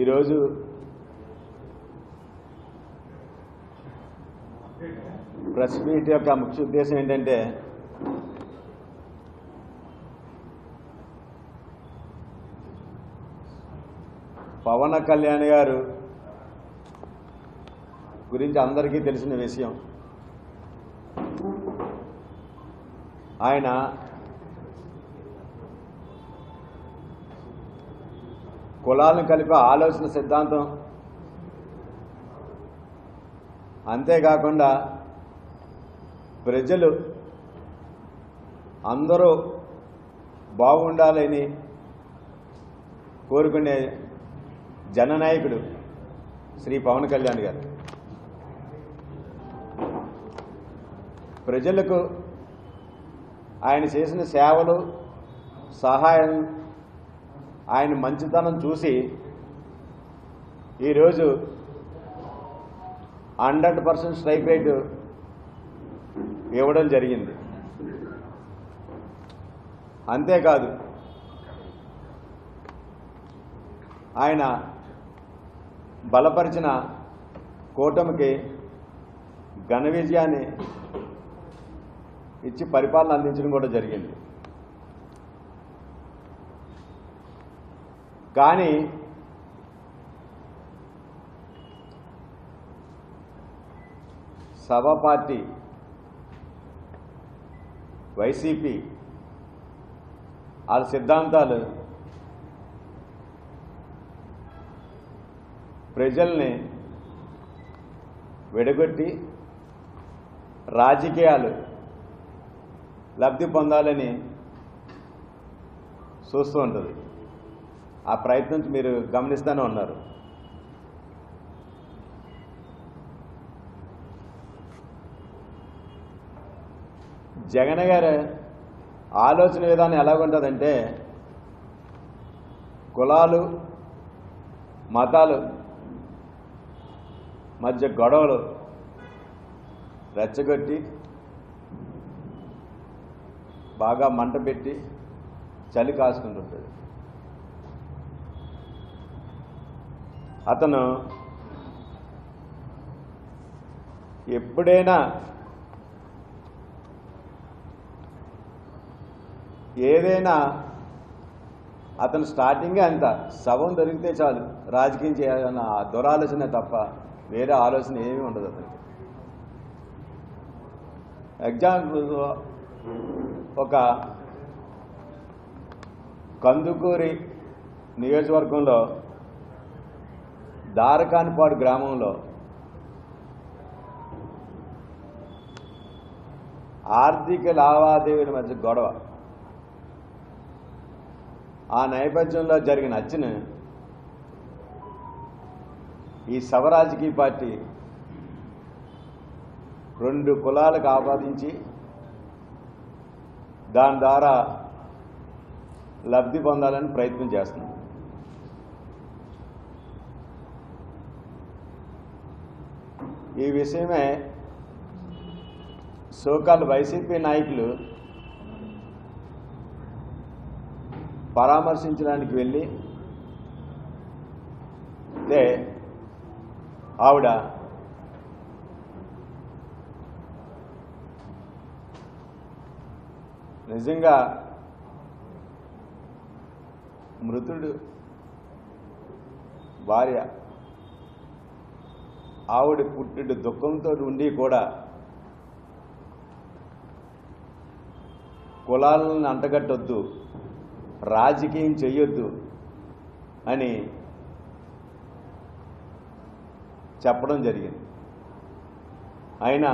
ఈరోజు press meet యొక్క ముఖ్య ఉద్దేశం ఏంటంటే పవన్ కళ్యాణ్ గారు గురించి అందరికీ తెలిసిన విషయం. ఆయన కులాలను కలిపే ఆలోచన సిద్ధాంతం, అంతేకాకుండా ప్రజలు అందరూ బాగుండాలని కోరుకునే జననాయకుడు శ్రీ పవన్ కళ్యాణ్ గారు. ప్రజలకు ఆయన చేసిన సేవలు, సహాయం, ఆయన మంచితనం చూసి ఈరోజు 100% స్ట్రైక్ రేటు ఇవ్వడం జరిగింది. అంతేకాదు, ఆయన బలపరిచిన కూటమికి ఘన విజయాన్ని ఇచ్చి పరిపాలన అందించడం కూడా జరిగింది. కానీ సభా పార్టీ వైసీపీ వాళ్ళ సిద్ధాంతాలు ప్రజల్ని విడగొట్టి రాజకీయాలు లబ్ధి పొందాలని చూస్తూ ఉంటుంది. ఆ ప్రయత్నం మీరు గమనిస్తూనే ఉన్నారు. జగన్ గారి ఆలోచన విధానం ఎలాగుంటుందంటే, కులాలు మతాలు మధ్య గొడవలు రెచ్చగొట్టి బాగా మంట పెట్టి చలి కాసుకుంటుంటాడు. అతను ఎప్పుడైనా ఏదైనా అతను స్టార్టింగే అంత శవం దొరికితే చాలు రాజకీయం చేయాలన్న దురాలోచన తప్ప వేరే ఆలోచన ఏమీ ఉండదు అతనికి. ఎగ్జాంపుల్, ఒక కందుకూరి నియోజకవర్గంలో దారకానిపాడు గ్రామంలో ఆర్థిక లావాదేవీల మధ్య గొడవ, ఆ నేపథ్యంలో జరిగిన హత్యను ఈ సవరాజకీయ పార్టీ 2 కులాలకు ఆపాదించి దాని ద్వారా లబ్ధి పొందాలని ప్రయత్నం చేస్తుంది. ఈ విషయమే సోకాల్ వైసీపీ నాయకులు పరామర్శించడానికి వెళ్ళి ఆవిడ నిజంగా మృతుడు భార్య ఆవిడ పుట్టిన దుఃఖంతో ఉండి కూడా కులాలను అంటగట్టొద్దు, రాజకీయం చెయ్యొద్దు అని చెప్పడం జరిగింది. అయినా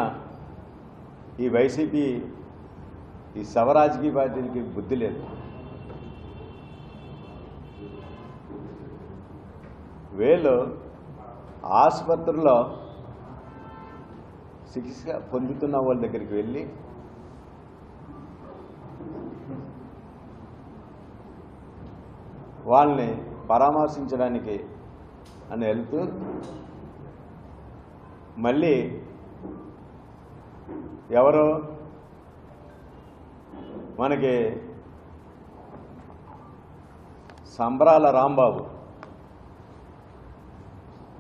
ఈ వైసీపీ, ఈ సవరాజకీయ పార్టీలకి బుద్ధి లేదు. వీళ్ళు ఆసుపత్రిలో చికిత్స పొందుతున్న వాళ్ళ దగ్గరికి వెళ్ళి వాళ్ళని పరామర్శించడానికి అని వెళ్తూ మళ్ళీ ఎవరో మనకి సంబరాల రాంబాబు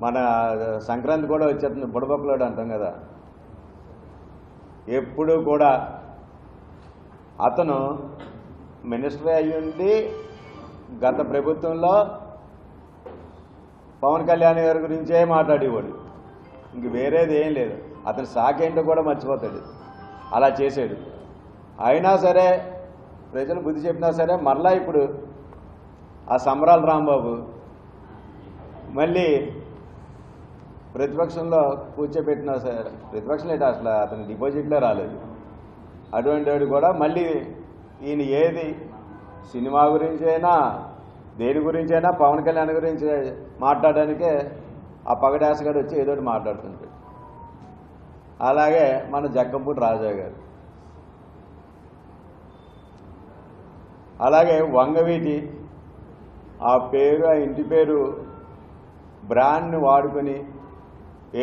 మన సంక్రాంతి కూడా వచ్చేస్తుంది, బుడబొక్కలోడు అంటాం కదా. ఎప్పుడు కూడా అతను మినిస్టర్ అయ్యుండి గత ప్రభుత్వంలో పవన్ కళ్యాణ్ గారి గురించే మాట్లాడేవాడు, ఇంక వేరేది ఏం లేదు. అతని శాఖ ఏంటో కూడా మర్చిపోతాడు, అలా చేశాడు. అయినా సరే ప్రజలు బుద్ధి చెప్పినా సరే మరలా ఇప్పుడు ఆ సంబరాల రాంబాబు మళ్ళీ ప్రతిపక్షంలో కూర్చోబెట్టినా సరే, ప్రతిపక్షం లేదు అసలు, అతని డిపాజిట్లే రాలేదు. అటువంటి వాడు కూడా మళ్ళీ ఈయన ఏది సినిమా గురించైనా దేని గురించైనా పవన్ కళ్యాణ్ గురించి మాట్లాడడానికే ఆ పగడాసగాడు వచ్చి ఏదోటి మాట్లాడుతుంటాడు. అలాగే మన జక్కంపూడి రాజా గారు, అలాగే వంగవీటి ఆ పేరు, ఆ ఇంటి పేరు బ్రాండ్ని వాడుకొని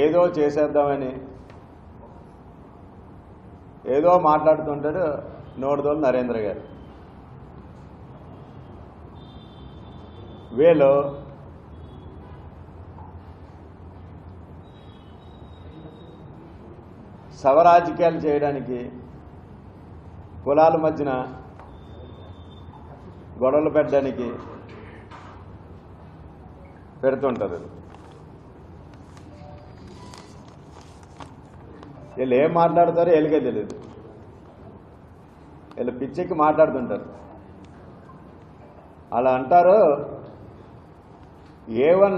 ఏదో చేసేద్దామని ఏదో మాట్లాడుతుంటాడు నోడుదోలు నరేంద్ర గారు. వీళ్ళు శవరాజకీయాలు చేయడానికి, కులాల మధ్యన గొడవలు పెట్టడానికి పెడుతుంటారు. వీళ్ళు ఏం మాట్లాడతారో వీళ్ళకే తెలియదు, వీళ్ళు పిచ్చెక్కి మాట్లాడుతుంటారు. అలా అంటారు. A1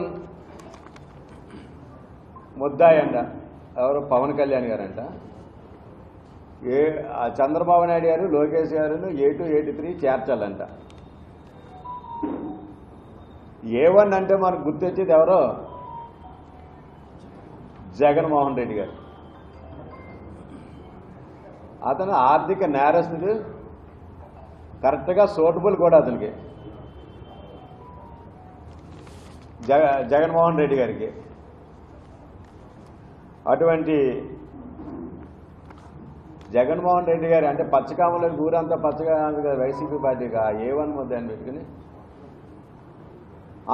ముద్దాయి అంట, ఎవరు పవన్ కళ్యాణ్ గారంట, చంద్రబాబు నాయుడు గారు లోకేష్ గారును A2, A3 చేర్చాలంట. A1 అంటే మనకు గుర్తొచ్చేది ఎవరో, జగన్మోహన్ రెడ్డి గారు. అతను ఆర్థిక నేరస్తుడు, కరెక్ట్గా సూటబుల్ కూడా అతనికి, జగన్మోహన్ రెడ్డి గారికి. అటువంటి జగన్మోహన్ రెడ్డి గారు అంటే పచ్చకామలో ఊరంతా పచ్చగా వైసీపీ పార్టీగా A1 ముద్ద అని పెట్టుకుని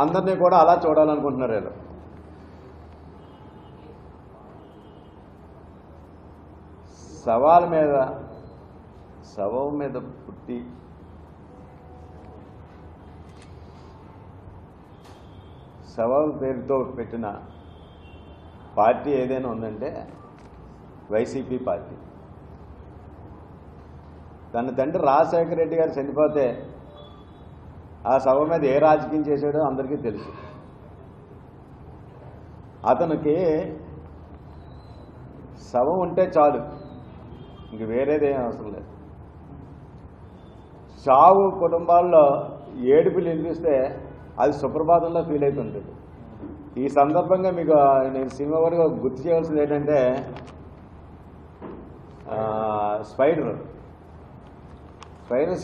అందరినీ కూడా అలా చూడాలనుకుంటున్నారు వీళ్ళు. శవం మీద పుట్టి శవం పేరుతో పెట్టిన పార్టీ ఏదైనా ఉందంటే వైసీపీ పార్టీ. తన తండ్రి రాజశేఖర రెడ్డి గారు చనిపోతే ఆ శవం మీద ఏ రాజకీయం చేశాడో అందరికీ తెలుసు. అతనికి శవం ఉంటే చాలు, ఇంక వేరేదేం అవసరం లేదు. చావు కుటుంబాల్లో ఏడుపులు వినిపిస్తే అది సుప్రభాతంలో ఫీల్ అవుతుంటుంది. ఈ సందర్భంగా మీకు నేను సినిమా వరకు గుర్తు చేయవలసింది ఏంటంటే, స్పైడర్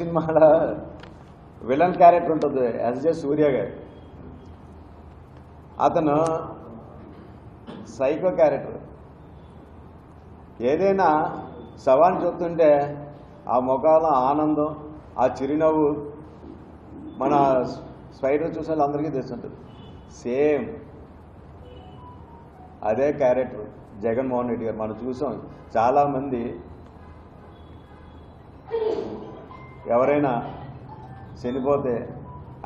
సినిమాలో విలన్ క్యారెక్టర్ ఉంటుంది ఎస్జే సూర్య గారు. అతను సైకో క్యారెక్టర్. ఏదైనా శవాన్ని చూస్తుంటే ఆ ముఖాల ఆనందం, ఆ చిరునవ్వు మన స్పైడర్ చూసిన వాళ్ళందరికీ తెలుస్తుంటుంది. సేమ్ అదే క్యారెక్టర్ జగన్మోహన్ రెడ్డి గారు. మనం చూసాం చాలామంది ఎవరైనా చనిపోతే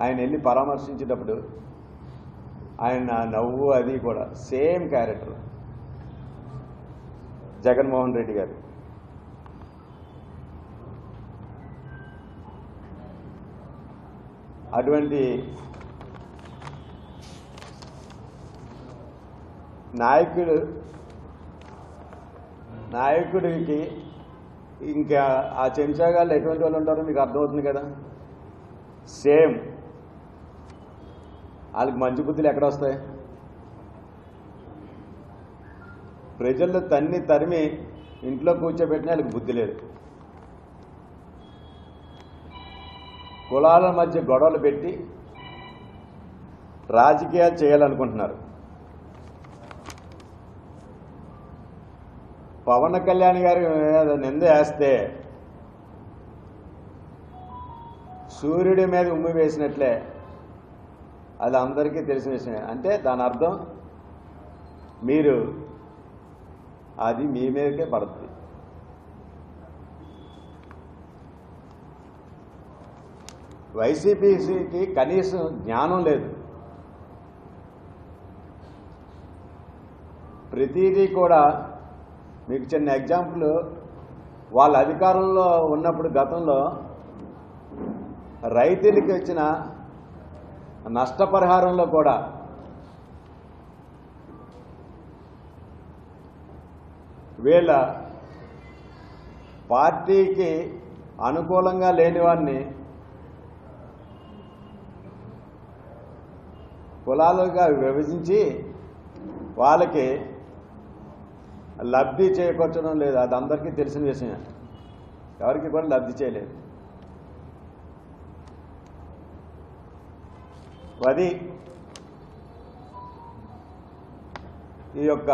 ఆయన వెళ్ళి పరామర్శించేటప్పుడు ఆయన నవ్వు అది కూడా సేమ్ క్యారెక్టర్ జగన్మోహన్ రెడ్డి గారు. అటువంటి నాయకుడికి ఇంకా ఆ చెంచాగాళ్ళు ఎటువంటి వాళ్ళు ఉంటారో మీకు అర్థమవుతుంది కదా. సేమ్ వాళ్ళకి మంచి బుద్ధులు ఎక్కడొస్తాయి? ప్రజల్లో తరిమి ఇంట్లో కూర్చోబెట్టినా వాళ్ళకి బుద్ధి లేదు. కులాల మధ్య గొడవలు పెట్టి రాజకీయాలు చేయాలనుకుంటున్నారు. పవన్ కళ్యాణ్ గారి నింద వేస్తే సూర్యుడి మీద ఉమ్మి వేసినట్లే, అది అందరికీ తెలిసిన విషయం. అంటే దాని అర్థం మీరు అది మీ మీదకే పడుతుంది. వైసీపీకి కనీసం జ్ఞానం లేదు. ప్రతిదీ కూడా మీకు చిన్న ఎగ్జాంపుల్, వాళ్ళ అధికారంలో ఉన్నప్పుడు గతంలో రైతులకి వచ్చిన నష్టపరిహారంలో కూడా వీళ్ళ పార్టీకి అనుకూలంగా లేని వారిని కులాలుగా విభజించి వాళ్ళకి లబ్ధి చేకూర్చడం లేదు. అది అందరికీ తెలిసిన విషయం. ఎవరికి కూడా లబ్ధి చేయలేదు. అది ఈ యొక్క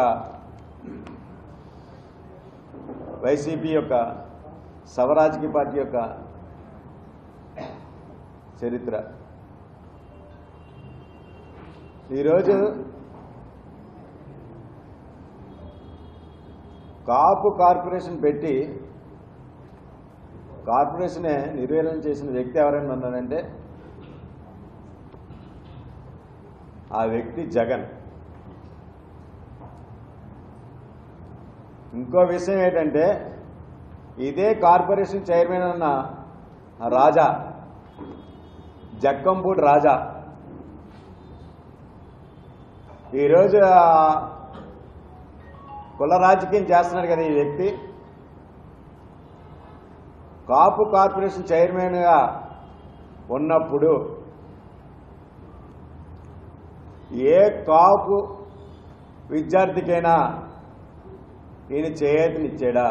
వైసీపీ యొక్క సవరాజకీయ పార్టీ యొక్క చరిత్ర. ఈరోజు కాపు కార్పొరేషన్ పెట్టి కార్పొరేషనే నిర్వీర్యం చేసిన వ్యక్తి ఎవరైనా ఉన్నారంటే ఆ వ్యక్తి జగన్. ఇంకో విషయం ఏంటంటే ఇదే కార్పొరేషన్ చైర్మన్ అన్న రాజా, జక్కంపూడి రాజా, ఈరోజు కుల రాజకీయం చేస్తున్నాడు కదా ఈ వ్యక్తి. కాపు కార్పొరేషన్ చైర్మన్గా ఉన్నప్పుడు ఏ కాపు విద్యార్థికైనా ఈయన చేయూతనిచ్చాడా?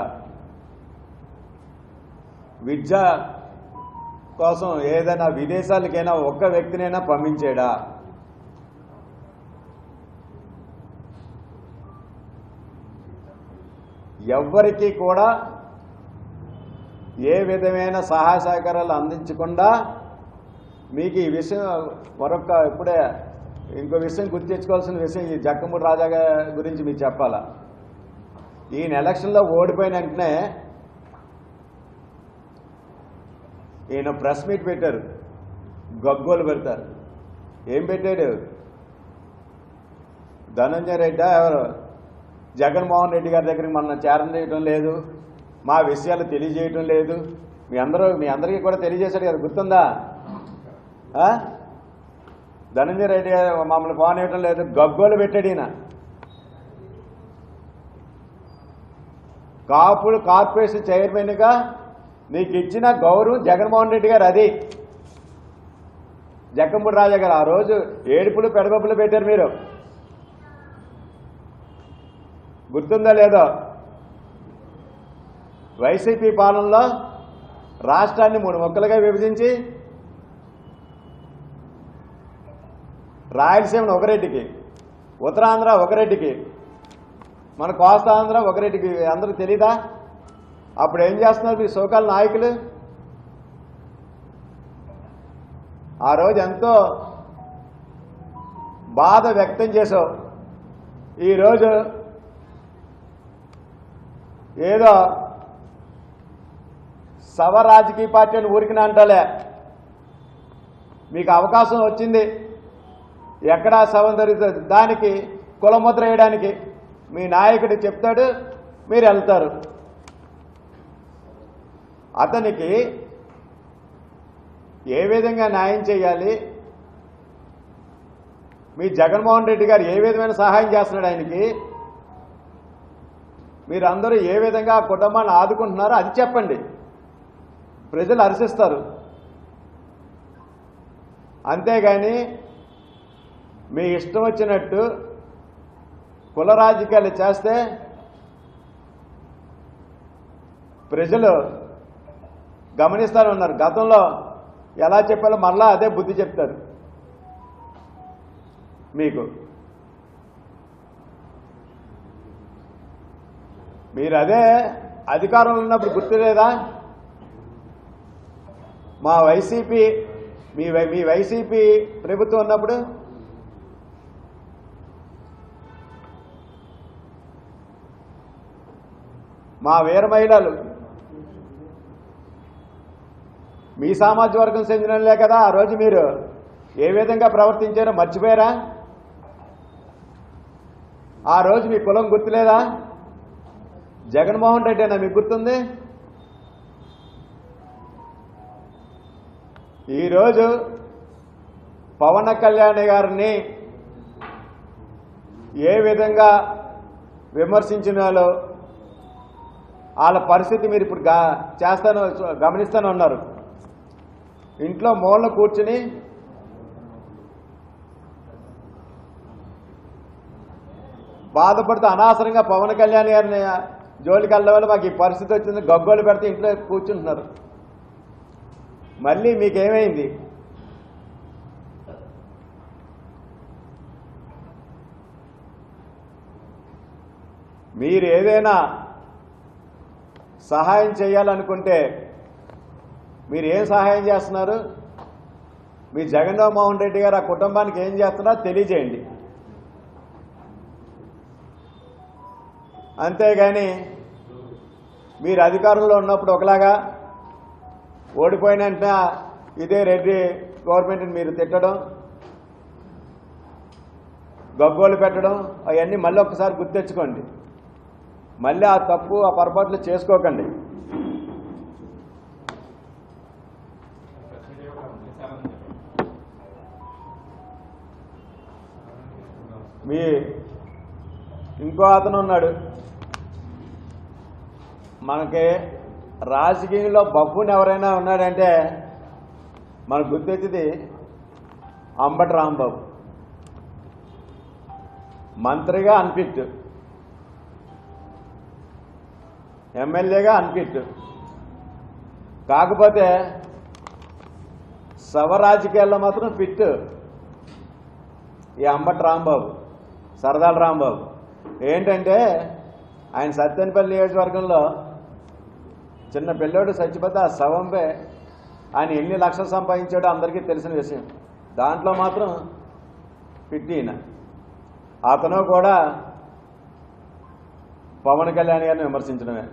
విద్య కోసం ఏదైనా విదేశాలకైనా ఒక్క వ్యక్తినైనా పంపించాడా? ఎవ్వరికీ కూడా ఏ విధమైన సహాయ సహకారాలు అందించకుండా మీకు ఈ విషయం ఇప్పుడే ఇంకో విషయం గుర్తు తెచ్చుకోవాల్సిన విషయం ఈ జక్కంపూడి రాజా గురించి మీకు చెప్పాలా. ఈయన ఎలక్షన్లో ఓడిపోయిన వెంటనే ఈయన ప్రెస్ మీట్ పెట్టారు, గగ్గోలు పెడతారు. ఏం పెట్టాడు? ధనంజయ రెడ్డి ఎవరు జగన్మోహన్ రెడ్డి గారి దగ్గరికి మనం చేరనేయటం లేదు, మా విషయాలు తెలియజేయటం లేదు, మీ అందరికీ కూడా తెలియజేశాడు కదా, గుర్తుందా? ధనంజయ రెడ్డి మమ్మల్ని ఫోన్ ఇవ్వటం లేదు, గగ్గోలు పెట్టాడు ఈయన. కాపుడు కార్పొరేషన్ చైర్మన్గా నీకు ఇచ్చిన గౌరవం జగన్మోహన్ రెడ్డి గారు, అది జక్కంపూడి రాజా గారు. ఆ రోజు ఏడుపులు పెడబొప్పులు పెట్టారు మీరు, గుర్తుందా లేదో? వైసీపీ పాలనలో రాష్ట్రాన్ని 3 ముక్కలుగా విభజించి రాయలసీమను ఒక రెడ్డికి, ఉత్తరాంధ్ర ఒక రెడ్డికి, మన కోస్తాంధ్ర ఒక రెడ్డికి. అందరూ తెలీదా? అప్పుడు ఏం చేస్తున్నారు మీ సోకాల నాయకులు? ఆ రోజు ఎంతో బాధ వ్యక్తం చేశావు. ఈరోజు ఏదో సవ రాజకీయ పార్టీని ఊరికిన అంటలే, మీకు అవకాశం వచ్చింది. ఎక్కడా సభ జరుగుతుంది, దానికి కులముద్ర వేయడానికి మీ నాయకుడు చెప్తాడు, మీరు వెళ్తారు. అతనికి ఏ విధంగా న్యాయం చేయాలి, మీ జగన్మోహన్ రెడ్డి గారు ఏ విధమైన సహాయం చేస్తున్నాడు ఆయనకి, మీరందరూ ఏ విధంగా ఆ కుటుంబాన్ని ఆదుకుంటున్నారో అది చెప్పండి. ప్రజలు హర్షిస్తారు. అంతేగాని మీ ఇష్టం వచ్చినట్టు కుల రాజకీయాలు చేస్తే ప్రజలు గమనిస్తూనే ఉన్నారు. గతంలో ఎలా చెప్పాలో మళ్ళా అదే బుద్ధి చెప్తారు మీకు. మీరు అదే అధికారంలో ఉన్నప్పుడు గుర్తులేదా? మా వైసీపీ మీ వైసీపీ ప్రభుత్వం ఉన్నప్పుడు మా వీర మహిళలు మీ సామాజిక వర్గం చెందినలే కదా. ఆ రోజు మీరు ఏ విధంగా ప్రవర్తించారో మర్చిపోయారా? ఆ రోజు మీ కులం గుర్తులేదా? జగన్మోహన్ రెడ్డి అన్న మీకు గుర్తుంది? ఈరోజు పవన్ కళ్యాణ్ గారిని ఏ విధంగా విమర్శించినాలో వాళ్ళ పరిస్థితి మీరు ఇప్పుడు గమనిస్తూనే ఉన్నారు. ఇంట్లో మూలన కూర్చుని బాధపడుతూ అనవసరంగా పవన్ కళ్యాణ్ గారిని జోలికి వెళ్ళడం వల్ల మాకు ఈ పరిస్థితి వచ్చింది గగ్గోలు పెడితే ఇంట్లో కూర్చుంటున్నారు. మళ్ళీ మీకేమైంది? మీరు ఏదైనా సహాయం చేయాలనుకుంటే మీరు ఏం సహాయం చేస్తున్నారు? మీ జగన్మోహన్ రెడ్డి గారు ఆ కుటుంబానికి ఏం చేస్తున్నారో తెలియజేయండి. అంతేగాని మీరు అధికారంలో ఉన్నప్పుడు ఒకలాగా ఓడిపోయిన వెంటనే ఇదే రెడ్డి గవర్నమెంట్ని మీరు తిట్టడం, గగ్గోలు పెట్టడం అవన్నీ మళ్ళీ ఒక్కసారి గుర్తెచ్చుకోండి. మళ్ళీ ఆ తప్పు ఆ పొరపాట్లు చేసుకోకండి. మీ ఇంకో అతను ఉన్నాడు, మనకి రాజకీయంలో బబ్బుని ఎవరైనా ఉన్నాడంటే మనకు గుర్తొచ్చేది అంబటి రాంబాబు. మంత్రిగా అన్ఫిట్, ఎమ్మెల్యేగా అన్ఫిట్, కాకపోతే సవ రాజకీయాల్లో మాత్రం ఫిట్ ఈ అంబటి రాంబాబు, సరదాల రాంబాబు. ఏంటంటే ఆయన సత్తెనపల్లి నియోజకవర్గంలో చిన్న పిల్లోడు చచ్చిపోతే ఆ శవంపై ఆయన ఎన్ని లక్షలు సంపాదించాడో అందరికీ తెలిసిన విషయం. దాంట్లో మాత్రం ఫిట్ ఈయన. అతను కూడా పవన్ కళ్యాణ్ గారిని విమర్శించడమే.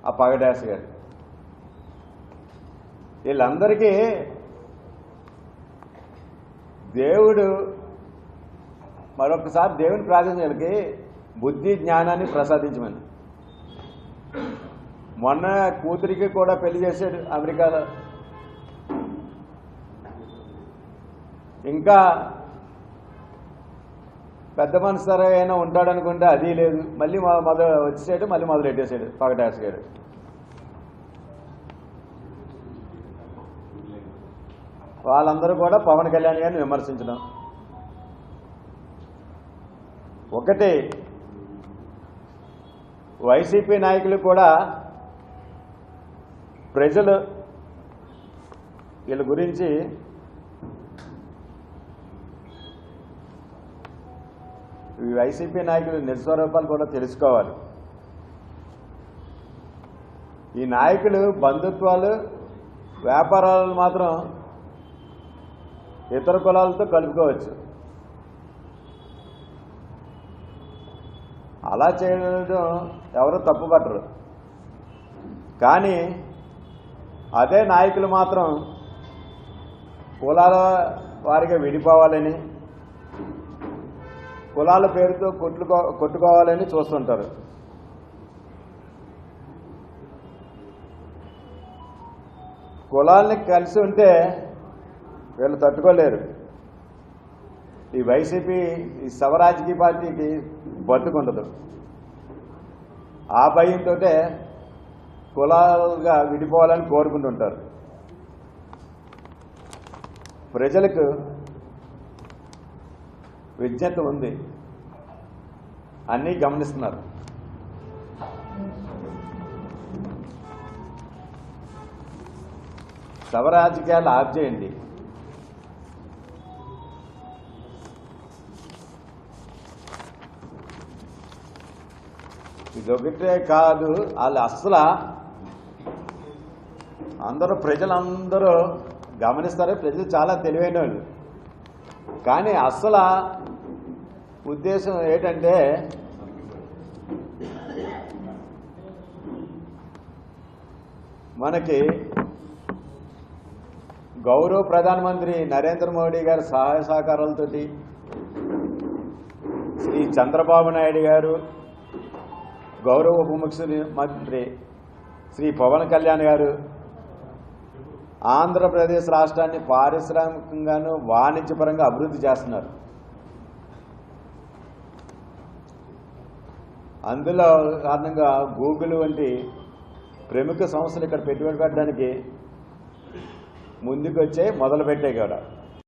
ఆ పగడాస్ గారు వీళ్ళందరికీ దేవుడు మరొకసారి దేవుని ప్రార్థనలకి బుద్ధి జ్ఞానాన్ని ప్రసాదించమని. మొన్న కూతురికి కూడా పెళ్లి చేశాడు అమెరికాలో. ఇంకా పెద్ద మనసు సరైన ఉంటాడనుకుంటే అది లేదు. మళ్ళీ వచ్చేసాడు, మళ్ళీ మొదలెట్టేశాడు పగడాస్ గారు. వాళ్ళందరూ కూడా పవన్ కళ్యాణ్ గారిని విమర్శించడం ఒకటి. వైసీపీ నాయకులు కూడా ప్రజలు వీళ్ళ గురించి ఈ వైసీపీ నాయకులు నిజస్వరూపాలు కూడా తెలుసుకోవాలి. ఈ నాయకులు బంధుత్వాలు వ్యాపారాలు మాత్రం ఇతర కులాలతో కలుపుకోవచ్చు. అలా చేయడం ఎవరు తప్పుపట్టరు. కానీ అదే నాయకులు మాత్రం కులాల వారిగా విడిపోవాలని, కులాల పేరుతో కొట్టుకోవాలని చూస్తుంటారు. కులాల్ని కలిసి ఉంటే వీళ్ళు తట్టుకోలేరు. ఈ వైసీపీ ఈ సవరాజకీయ పార్టీకి బతుకుండదు. ఆ భయంతో కులాలుగా విడిపోవాలని కోరుకుంటుంటారు. ప్రజలకు విజ్ఞత ఉంది, అన్నీ గమనిస్తున్నారు. సవరాజకీయాలు ఆఫ్ చేయండి. ఇదొకటే కాదు, వాళ్ళు అస్సలు అందరూ ప్రజలందరూ గమనిస్తారు. ప్రజలు చాలా తెలివైన వాళ్ళు. కానీ అస్సలు ఉద్దేశం ఏంటంటే మనకి గౌరవ ప్రధానమంత్రి నరేంద్ర మోడీ గారి సహాయ సహకారాలతోటి శ్రీ చంద్రబాబు నాయుడు గారు, గౌరవ ఉప ముఖ్యమంత్రి శ్రీ పవన్ కళ్యాణ్ గారు ఆంధ్రప్రదేశ్ రాష్ట్రాన్ని పారిశ్రామికంగాను వాణిజ్యపరంగా అభివృద్ధి చేస్తున్నారు. అందులో కారణంగా గూగుల్ వంటి ప్రముఖ సంస్థలు ఇక్కడ పెట్టుబడి పెట్టడానికి ముందుకు వచ్చే మొదలుపెట్టే కూడా